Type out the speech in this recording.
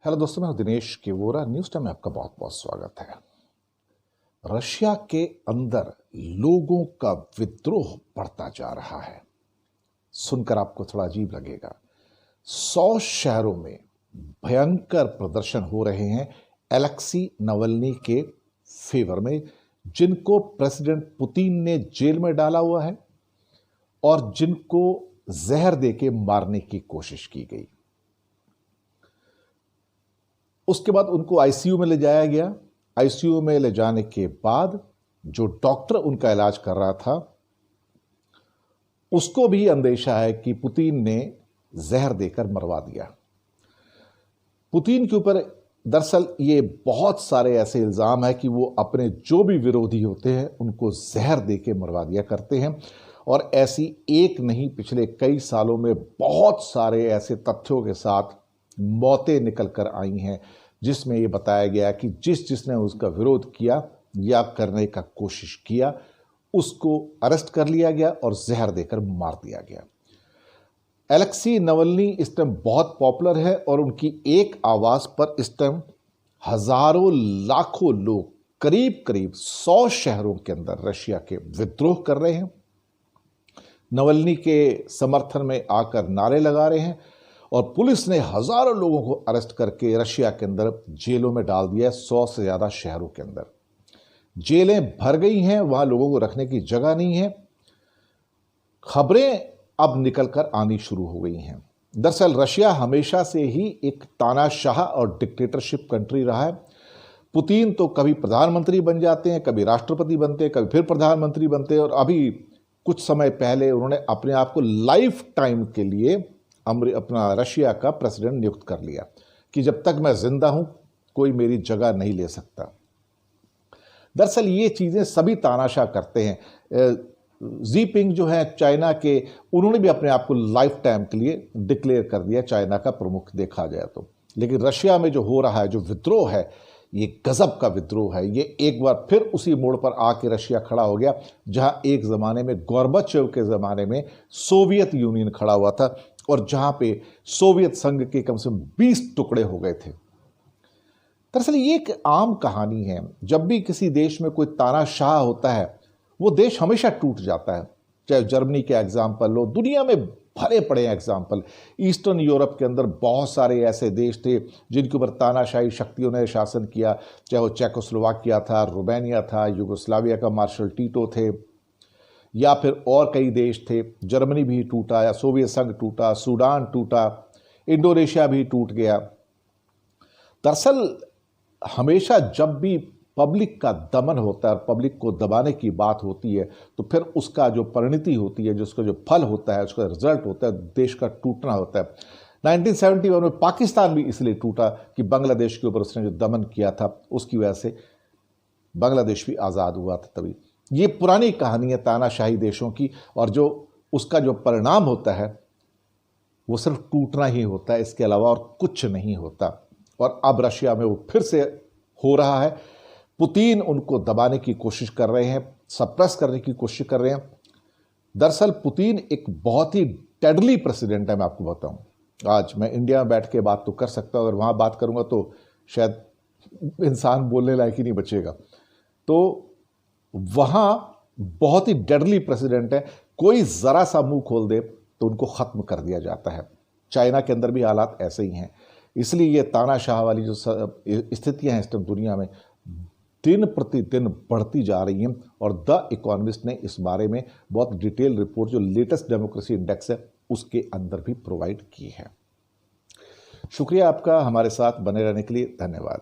Hello दोस्तों, मैं हूं दिनेश केवोरा। न्यूज़ टाइम में आपका बहुत बहुत स्वागत है। रशिया के अंदर लोगों का विद्रोह बढ़ता जा रहा है। सुनकर आपको थोड़ा अजीब लगेगा। 100 शहरों में भयंकर प्रदर्शन हो रहे हैं एलेक्सी नवल्नी के फेवर में, जिनको प्रेसिडेंट पुतिन ने जेल में डाला हुआ है और जिनको जहर देके मारने की कोशिश की गई। उसके बाद उनको आईसीयू में ले जाया गया। आईसीयू में ले जाने के बाद जो डॉक्टर उनका इलाज कर रहा था, उसको भी अंदेशा है कि पुतिन ने जहर देकर मरवा दिया। पुतिन के ऊपर दरअसल ये बहुत सारे ऐसे इल्जाम है कि वो अपने जो भी विरोधी होते हैं उनको जहर देके मरवा दिया करते हैं। और ऐसी एक नहीं, पिछले कई सालों में बहुत सारे ऐसे तथ्यों के साथ मौतें निकल कर आई हैं, जिसमें यह बताया गया कि जिसने उसका विरोध किया या करने का कोशिश किया, उसको अरेस्ट कर लिया गया और जहर देकर मार दिया गया। एलेक्सी नवल्नी इस टाइम बहुत पॉपुलर है और उनकी एक आवाज पर इस टाइम हजारों लाखों लोग करीब करीब 100 शहरों के अंदर रशिया के विद्रोह कर रहे हैं, नवल्नी के समर्थन में आकर नारे लगा रहे हैं। और पुलिस ने हजारों लोगों को अरेस्ट करके रशिया के अंदर जेलों में डाल दिया है। 100 से ज्यादा शहरों के अंदर जेलें भर गई हैं, वहां लोगों को रखने की जगह नहीं है। खबरें अब निकलकर आनी शुरू हो गई हैं। दरअसल रशिया हमेशा से ही एक तानाशाह और डिक्टेटरशिप कंट्री रहा है। पुतिन तो कभी प्रधानमंत्री बन जाते हैं, कभी राष्ट्रपति बनते हैं, कभी फिर प्रधानमंत्री बनते हैं। और अभी कुछ समय पहले उन्होंने अपने आप को लाइफ टाइम के लिए अपना रशिया का प्रेसिडेंट नियुक्त कर लिया कि जब तक मैं जिंदा हूं कोई मेरी जगह नहीं ले सकता। दरअसल ये चीजें सभी तानाशाह करते हैं। जीपिंग जो है चाइना के, उन्होंने भी अपने आप को लाइफ टाइम के लिए डिक्लेयर कर दिया चाइना का प्रमुख, देखा जाए तो। लेकिन रशिया में जो हो रहा है, जो विद्रोह है, ये गजब का विद्रोह है। ये एक बार फिर उसी मोड़ पर आके रशिया खड़ा हो गया जहां एक जमाने में गोर्बाचेव के जमाने में सोवियत यूनियन खड़ा हुआ था और जहां पे सोवियत संघ के कम से कम 20 टुकड़े हो गए थे। दरअसल ये एक आम कहानी है। जब भी किसी देश में कोई तानाशाह होता है, वो देश हमेशा टूट जाता है। चाहे जर्मनी के एग्जाम्पल लो, दुनिया में भरे पड़े एग्जाम्पल। ईस्टर्न यूरोप के अंदर बहुत सारे ऐसे देश थे जिनके ऊपर तानाशाही शक्तियों ने शासन किया, चाहे वो चेकोस्लोवाकिया था, रोमानिया था, यूगोस्लाविया का मार्शल टीटो थे, या फिर और कई देश थे। जर्मनी भी टूटा, या सोवियत संघ टूटा, सूडान टूटा, इंडोनेशिया भी टूट गया। दरअसल हमेशा जब भी पब्लिक का दमन होता है और पब्लिक को दबाने की बात होती है, तो फिर उसका जो परिणति होती है, जिसका जो फल होता है, उसका रिजल्ट होता है, देश का टूटना होता है। 1971 में पाकिस्तान भी इसलिए टूटा कि बांग्लादेश के ऊपर उसने जो दमन किया था, उसकी वजह से बांग्लादेश भी आज़ाद हुआ था। तभी ये पुरानी कहानी है तानाशाही देशों की, और जो उसका जो परिणाम होता है वो सिर्फ टूटना ही होता है, इसके अलावा और कुछ नहीं होता। और अब रशिया में वो फिर से हो रहा है। पुतिन उनको दबाने की कोशिश कर रहे हैं, सप्रेस करने की कोशिश कर रहे हैं। दरअसल पुतिन एक बहुत ही डेडली प्रेसिडेंट है। मैं आपको बताऊं, आज मैं इंडिया में बैठ के बात तो कर सकता हूं, अगर वहां बात करूंगा तो शायद इंसान बोलने लायक ही नहीं बचेगा। तो वहां बहुत ही डेडली प्रेसिडेंट है। कोई जरा सा मुंह खोल दे तो उनको खत्म कर दिया जाता है। चाइना के अंदर भी हालात ऐसे ही हैं। इसलिए ये तानाशाह वाली जो स्थितियां हैं इस टाइम दुनिया में दिन प्रतिदिन बढ़ती जा रही हैं। और द इकोनॉमिस्ट ने इस बारे में बहुत डिटेल रिपोर्ट, जो लेटेस्ट डेमोक्रेसी इंडेक्स है, उसके अंदर भी प्रोवाइड की है। शुक्रिया आपका हमारे साथ बने रहने के लिए। धन्यवाद।